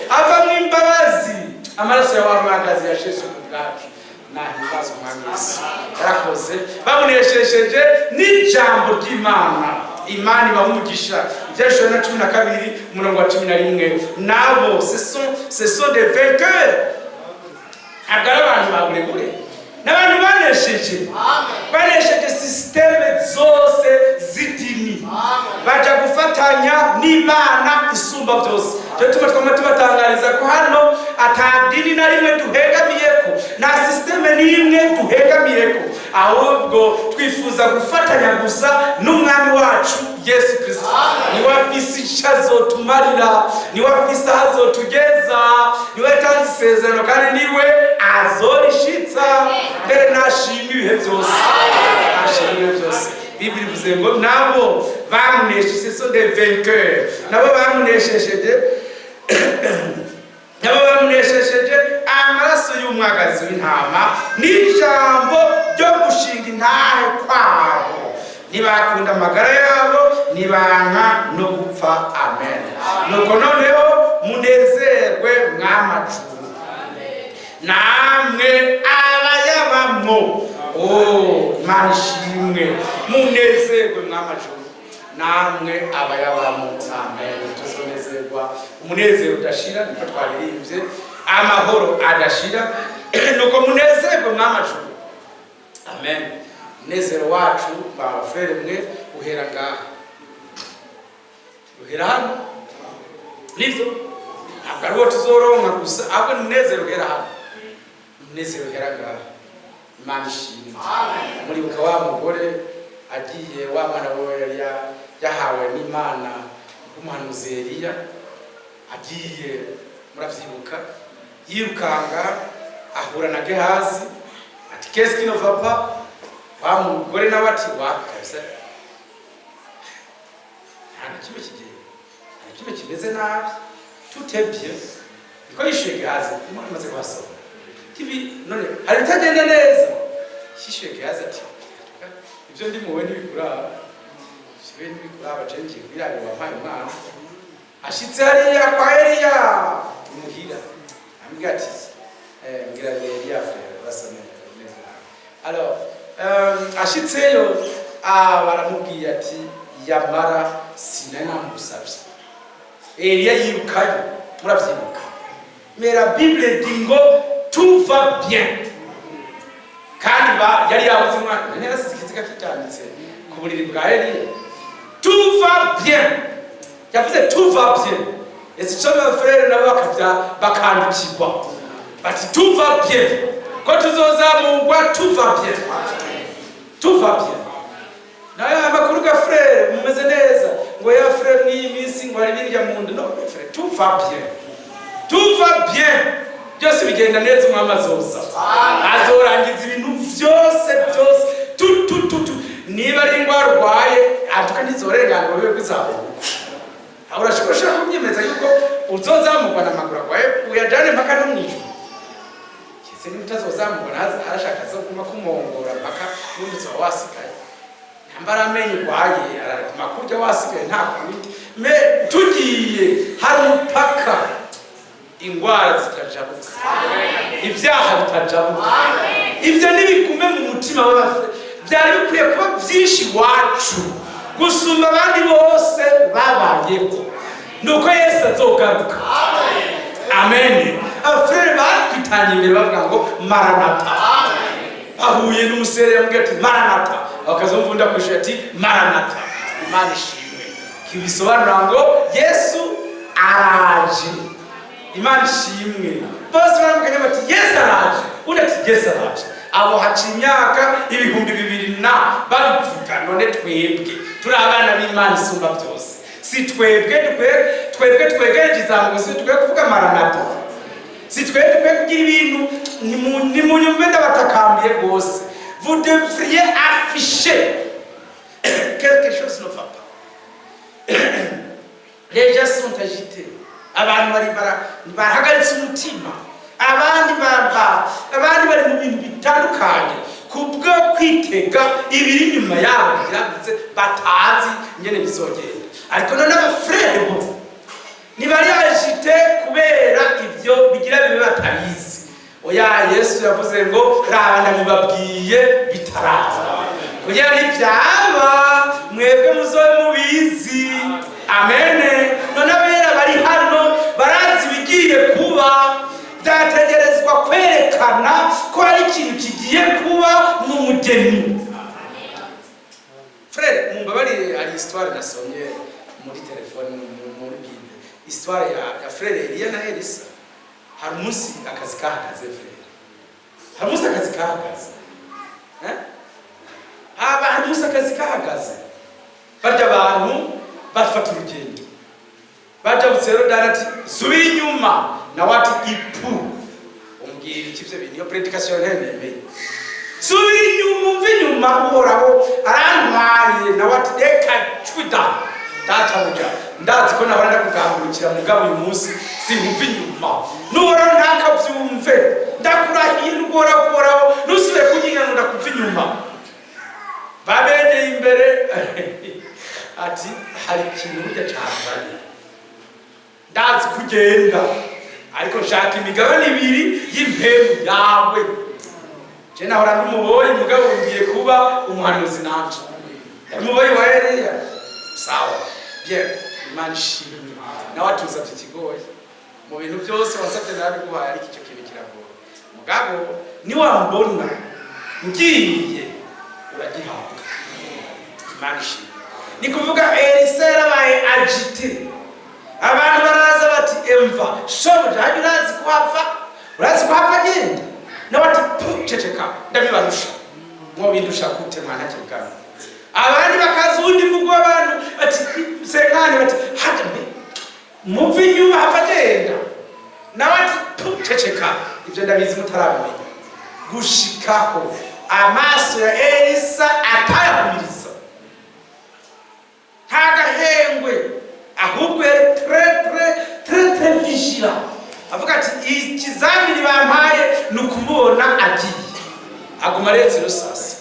avamwo imbabazi amaraso ya wa mwagazi yasheshe ku bwacu nahimbaza umwami Yesu yarakoze bamuneshesheje n'ijambo ry'Imana. Imana ibahumugisha ibyashwe na 12 umurongo wa 11 nabo ce sont des vainqueurs agara abantu baburebure n'abantu banesheje systeme zose z'idini baja gufatanya n'Imana isumba byose. Cyo tubatangariza ko hano atadini na rimwe duhegamiyeko na systeme n'imwe duhegamiyeko ahubwo twifuza gufatanya gusa n'umwami wacu Yesu Kristo. Ni wafisi chazotumarira ni wafisi azotugeza ni wetanze isezerano kandi niwe azorishitsa mbere nashimye ibihe byose nashimye byose. Bible ivuze ngo nabo bamunesheje so de vainqueur nabo bamunesheje amaraso y'umwagazi w'intama n'ijambo ryo gushinga intahe kwabo ntibakunda amagara yabo ntibanka no gupfa. Amen. Nuko noneho munezerwe mw'amajuru namwe abayabamwo. Imana ishimwe munezerwe mw'amajuru namwe abayabamwo. Amen. Tuzonezerwa umunezero udashira niko twaririmbye amahoro adashira nuko munezerwe mw'amajuru. Amen. Munezero wacu ba frere mwe uhera ngaha uhera hano nivyo ntabwo ari wo tuzoronka gusa ahubwo munezero uhera hano munezero uhera ngaha. Imana ishimwe. Muribuka wa mugore agiye wa mwana we yahawe n'Imana umuhanuzi Eliya agiye muravyibuka yirukanga ahura na Gehazi ati qu'est-ce qui ne va pas wa mugore nawe ati wakase nta kimwe kimeze nabi tout est bien niko yishuye Gehazi umwana amaze kuhasohoka kibi none hari tagenda neza yishuye Gehazi ati ibyo ndi muwe n'ibikuraba sibe n'ibikuraba cenje kwirare wampaye umwana ashitse hariya kwa Eliya imuhira ambwira ati ngira Eliya frère basane alors ashitseyo baramubwiye ati yamara sinana musabye Eliya yirukayo muravyibuka mais la Bible dit ngo tout va bien kandi yari yabuze umwana none yarasikiza kitanditse ku buriri bwa Eliya tout va bien yavuze tout va bien ese cyangwa frère nabo bakandukirwa bati tout va bien ko tuzozamugwa tout va bien. Tout va bien. Naye amakuru ga frère mumeze neza ngo ya frère ni iminsi ngo ari birya mundu no frère tout va bien. Tout va bien. Byose bigenda neza umwami azoza. Azorangiza ibintu byose tout niba ari ingwara urwaye atuka nizorengana wewe kwizabo. Urashobora kunyemeza yuko uzozamugwa n'amaguru agwaye uyajane mpaka no mwijuru. Seni mutazozamugwa harashaka zo kuma kumongora mpaka n'umutsi wasikaye. Nyambara amenye urwaye aratuma kurya wasikaye nta kundi. Me tugiye hari umupaka ingwara zitajabuka. Ibyaha bitajabuka. Ibyo nibikume mu mutima w'abafe. Byari bikwiye kuba byinshi wacu gusumba abandi bose babayeho nuko Yesu azogaruka. Amen. Afere batwitanye imbere bavuga ngo maranatha. Ahuye n'umusere yambwiye ati maranatha bakazomvunda kwishura ati maranatha. Imana ishimwe kibisobanura ngo Yesu araje. Imana ishimwe bose baramuganya bati Yesu araje ati Yesu araje. Abo haci imyaka 2000 na bavuga none twebwe turi abana b'Imana isumba byose si twebwe twebwe twegereje ijambo si tukwiye kuvuga maranata, si twebwe tukwiye kugira ibintu ni mu nyumve ndabatakambiye rwose. Vous devriez afficher quelque chose ne va pas. Les gens sont agités, abantu barahagaritse umutima, abandi bari mu bintu bitandukanye kubwo kwitega ibiri inyuma yabo biravuze batazi nyene bizogenda. Ariko none abafrere bo ntibari agite kubera ivyo bigira bibe batabizi. Oya, Yesu yavuze ngo raba ndabibabwiye bitaraza kugira n'ivyaba mwebwe muzobe mubizi. Amen. None abera bari hano barazi bigiye kuba, byategerezwa kwerekana ko hari ikintu kigiye kuba mu mugeni. Frère, mumbabarire, hari histoire nasomye muri telefone muri Bible, histoire ya frère Elia na Elisa. Hari umunsi akazi kahagaze frère, hari umunsi akazi kahagaze, hari umunsi akazi kahagaze. Barya abantu bafata urugendo, baja butsero darati subira inyuma na wati ipu umbwira ikivyo bintu yo predication nemeye subira inyuma umve inyuma uhoraho arantwaye na wati reka cuda data buja ndazi ko nabara ndakugambukira mugabo uyu munsi simumva inyuma nuhoraho ntakavyumve ndakurahiye nuhoraho nusubire kunyinga ndakumva inyuma. Babegeye imbere ati hari ikintu burya cyazanye ndazi kugenda ariko nshaka imigabane ibiri y'impemu yawe. Je nahora n'umuboyi mugabo ngiye kuba umuhanuzi nanje. Umuboyi wa Eliya sawa bien Imana ishimwe na watuza ikigoye mu bintu byose wasabye nabi guhaye ariko icyo kintu kiragoye mugabo ni wambona ngiye uragihabwa. Imana ishimwe. Ni kuvuga Elisa yarabaye agite, abantu baraza bati emva shobuja hadi urazi kuhava genda na bati ceceka ndabibarusha mwobindusha gute mwana cy'ubwami. Abandi bakaza undi mugwa abantu bati senkani bati hada mbe muvi inyuma hava genda na bati ceceka. Ibyo ndabizi mutarabimenya gushikaho amaso ya Elisa atayahumiriza hagahengwe ahubwo très vigilant. Avuga ati ikizamini bampaye nukumubona agiye aguma retse rusasi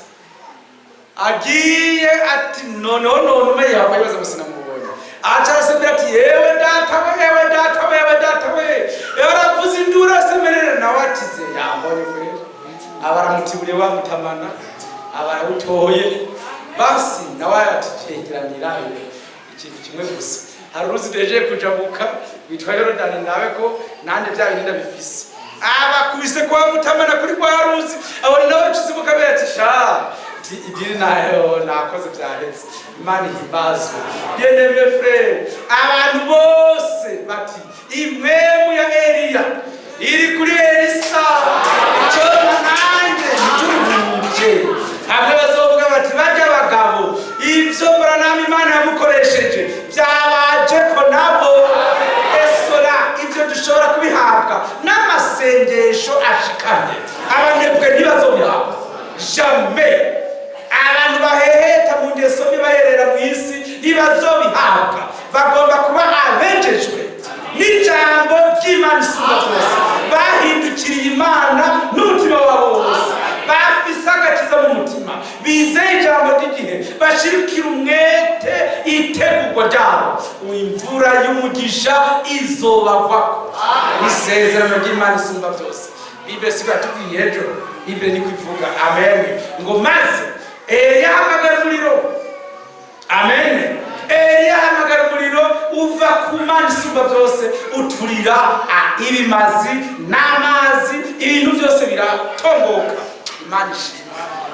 agiye ati no umenye yabaye baza musina mubonye acha sebira ati yewe data we yaravuze indura semerera na watize yambonye kwera abaramutibure wa mutamana abarawutoye basi nawe atigeranira ikintu kimwe gusa. Hari uruzideje kujabuka witwa Yorodani nawe ko nande bya bintu ndabifise abakubise kwa mutamana kuri kwa ruzi abone nawe cizibuka betisha idiri nayo nakoze byahetse. Imana ihibazwe. Bien-aimé frère, abantu bose bati imwemu ya Eliya iri kuri Elisa icyo nanjye nituruhuje. Hamwe bazovuga bati bajya abagabo ivyo Branham Imana yamukoresheje byabaje ko nabo esora ivyo dushobora kubihabwa n'amasengesho ashikanye. Abanebwe ntibazobihabwa jamais. Abantu baheheta mu ngeso bibayerera mu isi ntibazobihabwa. Bagomba kuba abejejwe n'ijambo ry'Imana isumba byose, bahindukiriye Imana n'umutima wabo wose, bafise agakiza mu mutima, bizeye ijambo ry'igihe, bashirikira umwete itegurwa ryabo. Imvura y'umugisha izobagwako. Isezerano ry'Imana isumba byose. Bible sikatubwiye ejo, Bible ni kwivuga. Amen. Ngo maze yahamagara umuriro. Amen. Yahamagara umuriro uva ku Mana isumba byose uturira ibimazi n'amazi, ibintu byose biratomboka. Imana ishimwe.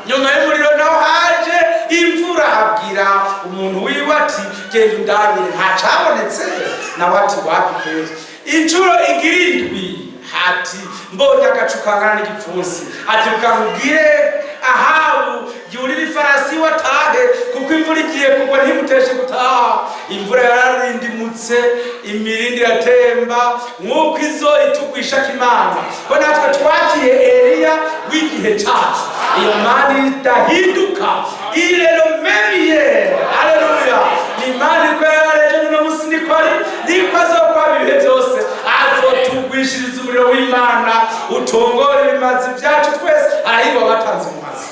Nyuma y'umuriro naho haje imvura. Abwira umuntu wiwe ati genda undabire ntacabonetse na wati wapi. Inshuro igirindwi hati mbonye agacu kangana n'igipfunsi ati ukambwire Ahabu yurira ifarasi watahe kuko imvura igiye kugwa ntimuteshe gutaha. imvura yararindimutse, imirindi iratemba, nk'uko izo itugwisha k'Imana ko natwe twakiye Eliya w'igihe cyacu. Iyo Mana idahinduka, irero memiye. Haleluya. Ni Imana ko yarareje no musi nikori niko azokwa ibihe byose, azotugwishiriza umuriro w'Imana utongora ibimazi byacu twese. Arahirwa batanze ibimazi,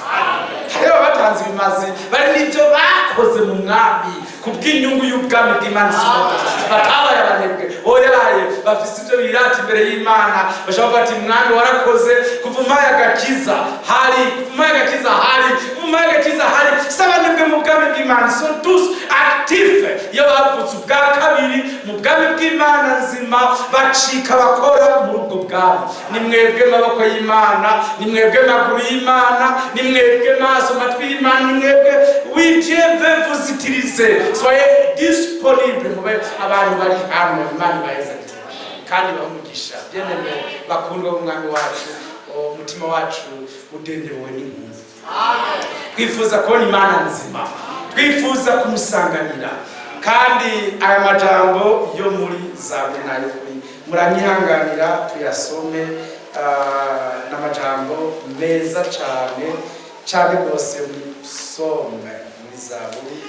hariho batanze ibimazi bari n'ibyo bakoze mu mwami kubw'inyungu y'ubwami bw'Imana isumba. Batabaye abanebwe, oyaye bafise ibyo birata imbere y'Imana, bashaka bati mwami warakoze kuvuma agakiza hari, kuvuma agakiza hari, kuvuma agakiza hari. Sabanebwe mu bwami bw'Imana sont tous actifs. Iyo bavutse ubwa kabiri mu bwami bw'Imana nzima bacika bakora muri ubwo bwami. Ni mwebwe maboko y'Imana, ni mwebwe maguru y'Imana, ni mwebwe maso matwi y'Imana, ni mwebwe wijewe vous utiliser. Soyez disponible mube abantu bari hano. Imana baheza kandi bamugisha byeneme bakundwa b'umwami wacu, umutima wacu udendewe n'impunzi. Twifuza kubona Imana nzima, twifuza kumusanganira. Kandi aya majambo yo muri Zaburi nayo muranyihanganira tuyasome, n'amajambo meza cyane cyane rwose musome muri Zaburi.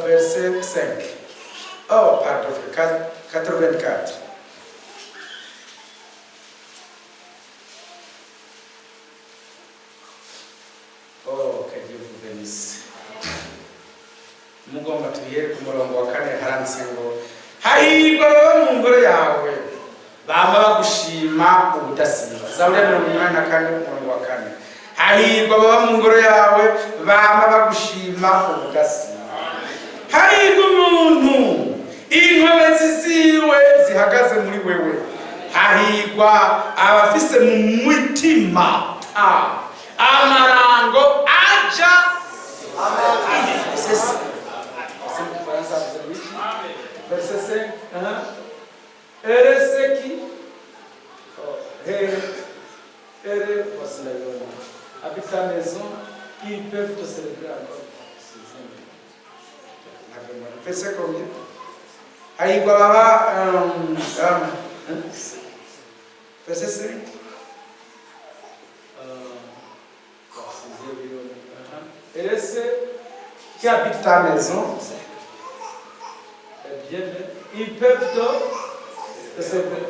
Verset 5. Oh, pardon, 84. Oh, que Dieu vous bénisse. Mugomba tubihere ku murongo wa 4 haranditse ngo hahirwa baba mu ngoro yawe bama bagushima ubudasiba. Zaburi 84 umurongo wa 4. Hahirwa baba mu ngoro yawe bama bagushima ubudasiba. Hahirwa umuntu inkomezi ziwe zihagaze muri wewe. Hahirwa abafise mu mutima amarango aja. Verset 5. Erese qui voici la loi. Habite ta maison, ils peuvent te célébrer encore. Verset combien? Hahirwa baba verset 5. Erese qui habite ta maison, ils peuvent te célébrer.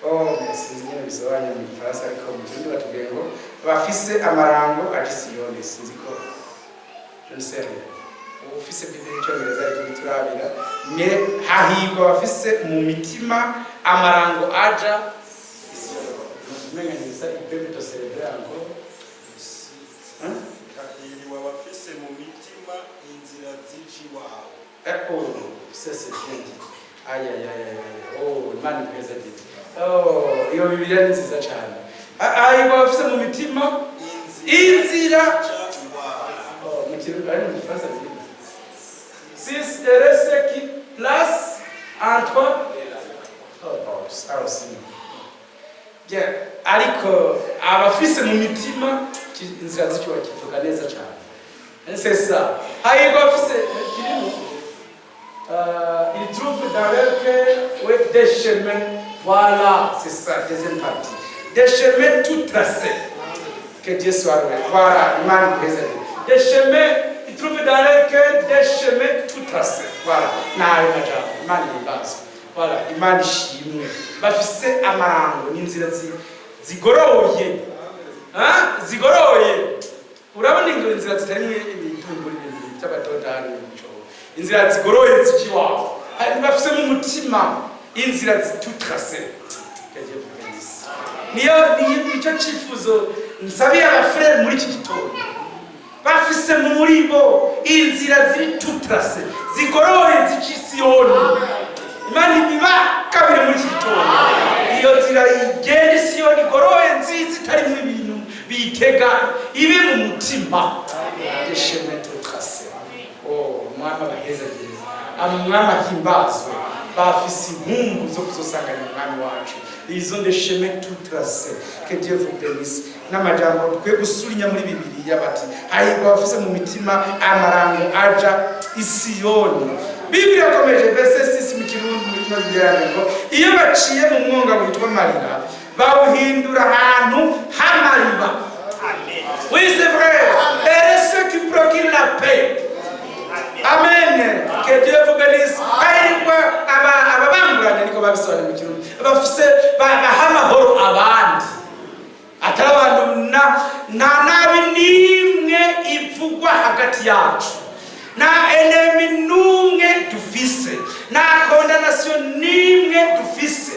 Oh, merci. Nyine bisobanura mu Gifaransa ariko mu Kirundi batubwiye ngo bafise amarango aje Siyoni. Sinzi ko je ne sais rien. Ufise Bibiliya y'Icyongereza ariko turabira ne hahirwa bafise mu mitima amarango aja Siyoni. Umenga nisa ipepe to célébrer encore. Hahirwa bafise mu mitima inzira z'iwawe. Ça c'est bien dit. Aïe aïe aïe aïe. Oh, Imana ikweza dit. Oh, iyo Bibiliya ni nziza cyane. Hahirwa bafise mu mitima inzira. Oh, mu Kirundi ari mu Gifaransa biri. C'est erese qui place entre bien, ariko abafise mu mitima inzira z'ikiwa kivuga neza cyane. C'est ça. Hahirwa bafise kirimo il trouve dans leur cœur des chemins. Voilà, c'est ça, deuxième partie. Des chemins tout tracés. Que Dieu soit loué. Voilà, Imana ikweza. Des chemins, il trouve dans leur cœur des chemins tout tracés. Voilà, nayo majambo Imana ibazo. Voilà, Imana ishimwe. Bafise amarango n'inzira zigoroye. Zigoroye. Urabona inzira zitarimo ibitunguru by'abatodani n'icyo. Inzira zigoroye zikiwawe. Hari bafise mu mutima inzira tout tracées. Que Dieu vous bénisse. Niyo cyifuzo nsabiye abafrere muri iki gitondo. Bafise muri bo inzira ziri tout tracées, zigoroye z'Isiyoni. Imana ibiba kabiri muri iki gitondo. Iyo nzira igenda Isiyoni igoroye nziza itarimo ibintu bitega ibe mu mutima. Des chemins tout tracés. Oh, mwama baheza gereza. umwami ahimbazwe bafise impumbu zo kuzosanganira umwami wacu. Ils ont des chemins tout tracés. Que Dieu vous bénisse. N'amajambo twe gusurinya muri Bibiliya bati hahirwa bafise mu mitima amarango aja Isiyoni. Biblia komeje verset 6 mu Kirundi mu Bibiliya ngo iyo baciye mu mwonga witwa Marira bawuhindura ahantu hamariba. Amen. Oui, c'est vrai. Et ceux qui procurent la paix. Amen. Que Dieu vous bénisse. Hahirwa ababanguranye niko babisobanura mu Kirundi. Bafise bahamahoro abandi. Atari abantu na nabi nimwe ivugwa hagati yacu. Na enemy numwe dufise. Na condemnation nimwe dufise.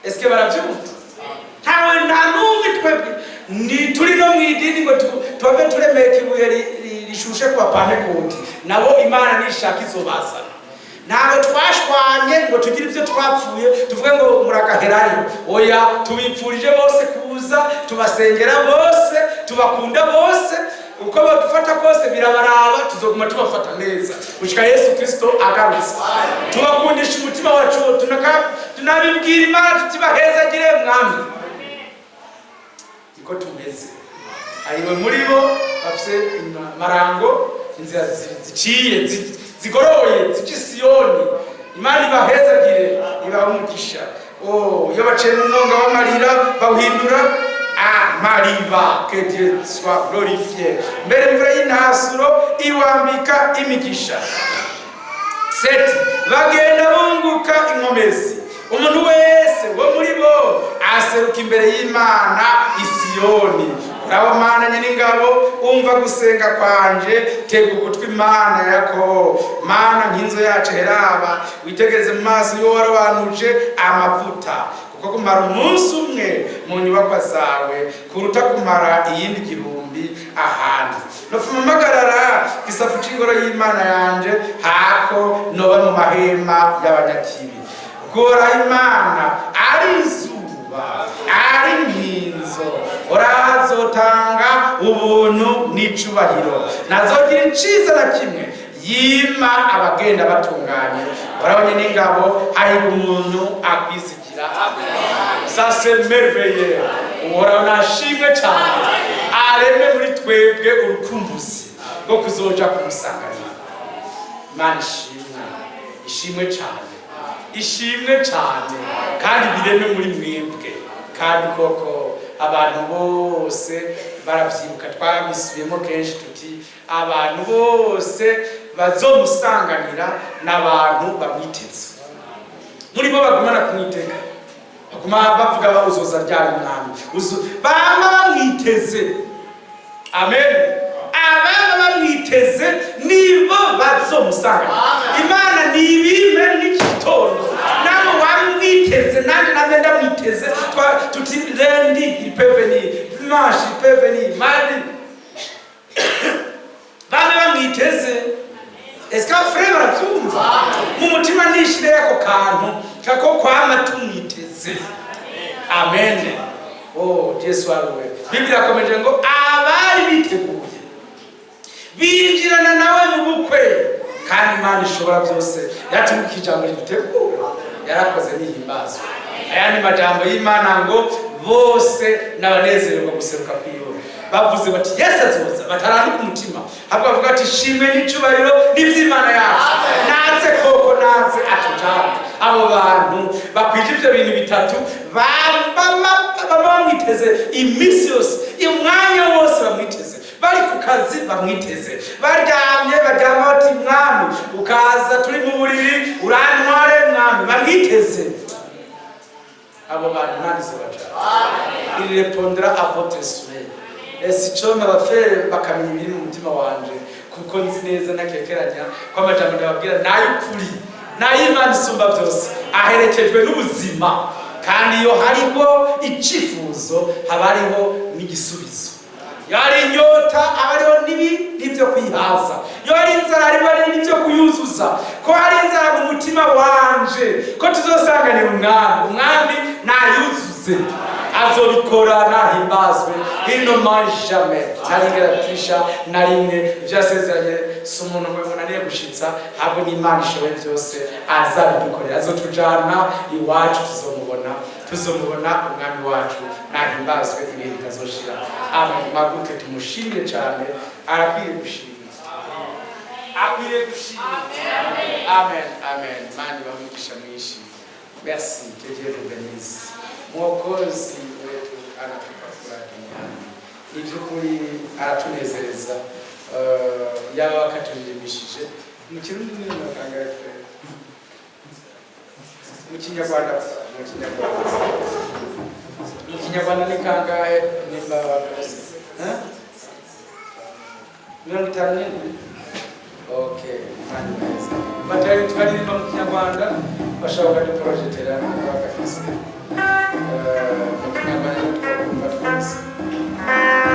Est-ce que baravyumva? Ntawe nta numwe twebwe ni turi no mwidini ngo twave turemeka ibuye rishushe ku bapantekoti. Nabo Imana nishaka izobazana. Ntabwo twashwanye ngo tugire ivyo twapfuye tuvuge ngo murakaherayo. Oya, tubipfurije bose kuza, tubasengera bose, tubakunda bose, uko badufata kose birabaraba, tuzoguma tubafata neza gushika Yesu Kristo agarutse. Tubakundisha umutima wacu, tunabibwira Imana tutibahezagire mwami. Iko tumeze. Ariwe muri bo bafise marango, inzira ziciye zigoroye z'Isiyoni. Imana ibahezagire, ibahumugisha. Iyo baciye mu mwonga w'amarira bawuhindura amariba. Que Dieu soit glorifié. Mbere imvura y'intasuro iwambika imigisha. 7. Bagenda bunguka inkomezi. Umuntu wese wo muri bo aseruka imbere y'Imana Isiyoni. Uraho Mana nyeningabo, umva gusenga kwanje, tega ugutwi Mana yako. Mana nkinzo yacu heraba, witegereze mu maso yo warobanuje amavuta. Kuko kumara umunsi umwe mu nyubakwa zawe kuruta kumara iyindi gihumbi ahandi. Nofuma magarara gisafu c'ingoro y'Imana yanje hako noba mu mahema y'abanyakibi. Gora Imana ari izuba ari nkinzo, urazotanga ubuntu n'icubahiro, nazogira iciza na kimwe yima abagenda batunganye. Barabonye n'ingabo hahirwa umuntu akwizigira. Ça c'est merveilleux. Uhora nashimwe cyane areme muri twebwe urukumbuzi rwo kuzoja kumusanganira. Imana ishimwe cyane, ishimwe cyane kandi bireme muri mwebwe. Kandi koko abantu bose baravyibuka, twabisubiyemo kenshi tuti abantu bose bazomusanganira n'abantu bamwiteze. Muri bo bagumana kumwitega, baguma bavuga uzoza ryari mwami, bama bamwiteze. Amen. Ababa bamwiteze nibo bazomusanganira. Imana nibime n'igitondo nabo wamwiteze, nandi nagenda mwiteze. Tuti lundi il peut venir, dimanche il peut venir, mardi bana bamwiteze. Est-ce que frère baravyumva? Mu mutima nishire yako kantu kako kwama tumwiteze. Amen. Dieu soit loué. Biblia komeje ngo abari biteguye binjirana nawe mu bukwe, kandi Imana ishobora byose yatumukije ijambo ridutegura, yarakoze n'ihimbazwa. Aya ni majambo y'Imana ngo bose n'abanezererwa guseruka kw'Iyoni. Bavuze bati Yesu azoza, bataranduka umutima, ahubwo bavuga ati shimwe n'icubahiro n'ivy'Imana yacu. Naze koko naze atujana. Abo bantu bakwije ivyo bintu bitatu bamwiteze imisi yose, umwanya wose bamwiteze. Bari ku kazi bamwiteze, baryamye baryama bati mwami ukaza, turi mu buriri urantware mwami, bamwiteze. Abo bantu nanize baja. Il répondra à votre souhait. Esi choma bafere bakamenya ibiri mu mutima wanje, kuko nzi neza nakekeranya ko amajambo ndababwira nayukuri, nay'Imana isumba byose, aherekejwe n'ubuzima. Kandi iyo hariho icifuzo habariho n'igisubizo. Iyo hari inyota abariho n'ibyo kwihaza. Iyo hari inzara hariho n'ibyo kuyuzuza. Ko hari inzara mu mutima wanje ko tuzosanganira umwami nayuzuze. si azobikora nahimbazwe ino manjame ntarigeratisha na rimwe vyasezeranye si umuntu mwe munaniye gushitsa ahubwo n'Imana ishoboye byose azabidukorera azotujana iwacu tuzomubona umwami wacu nahimbazwe ibihe bitazoshira amen maguke tumushimire cyane arakwiye gushimira amen mani bamugisha mwishi merci que Dieu vous bénisse mwokozi wetu anatupa furaha duniani ni by'ukuri aratunezereza yaba akaturirimishije mu kirundi ni makangahe mu kinyarwanda ni kangahe nimba mirongo itanu n'indwi okay mani meza batari twaririmba mu kinyarwanda bashaka kuduprojetera bakafise mu kinyarwanda twakumva twese I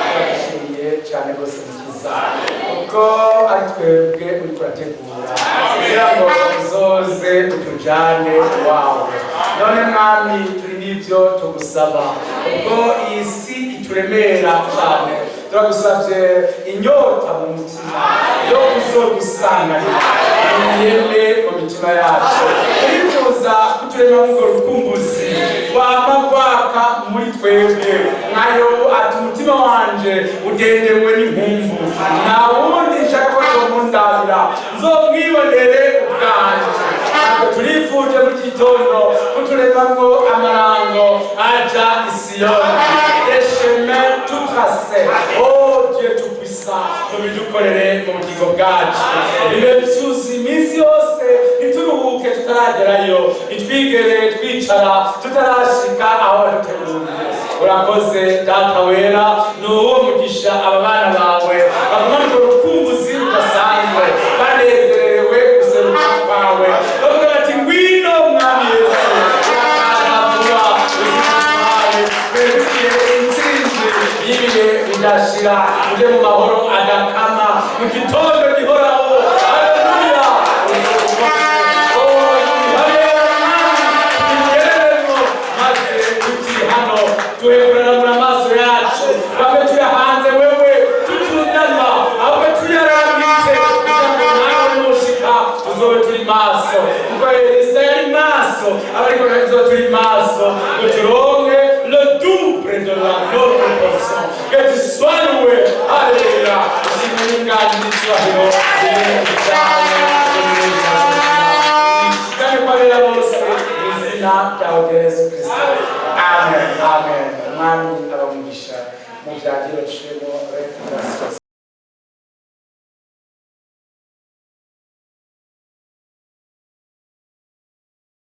Turashimiye cyane rwose mukiza kuko ari twebwe uri kurategura kugira ngo uzoze utujane wawe. None mwami turi n'ibyo tugusaba ubwo iyi si ituremera cyane, turagusabye inyota mu mutima yo kuzogusanganira imyembe mu mitima yacu. Turifuza kuturema ngo rukumbuzi wama gwaka muri twebwe nkayo ati umutima wanje ugendewe n'impumvu, nta wundi nshaka ko tomundabira nzomwibonere ubwanje. Turifuje mu gitondo kuturemamwo amarango aja i Siyoni, des chemins tout tracés. Oh Dieu tout puissant, tubidukorere mu bugingo bwacu. Bibe byuzuye iminsi yose, ntituruhuke tutaragerayo, nitwigere twicara tutarashika aho duteguye. Urakoze Data wera, n'uwo mugisha aba bana bawe baguma mu rukumbuzi rudasanzwe, banezerewe guseruka kwawe. Bavuga bati ngwino mwami Yesu, urakaza twebukiye intsinzi y'ibihe bidashira, uje mu mahoro adakama mu gitondo gihoraho. Haleluya! Tuhekurana amaso yacu bamwe tuyahanze wewe tutundama, ahubwo tuyarambitse kugira ngo nawe nushika tuzobe turi maso kuko Elisa yari maso, abariko tuzobe turi maso ngo turonke le double de la notre portion, que tu sois loué. Alléluia. Ushimwe n'inganje n'icyubahiro cyane kandi kwabera bose mu izina rya Yesu Kristo. Amen. Amen. Mwami abamugisha mu byagiro cemo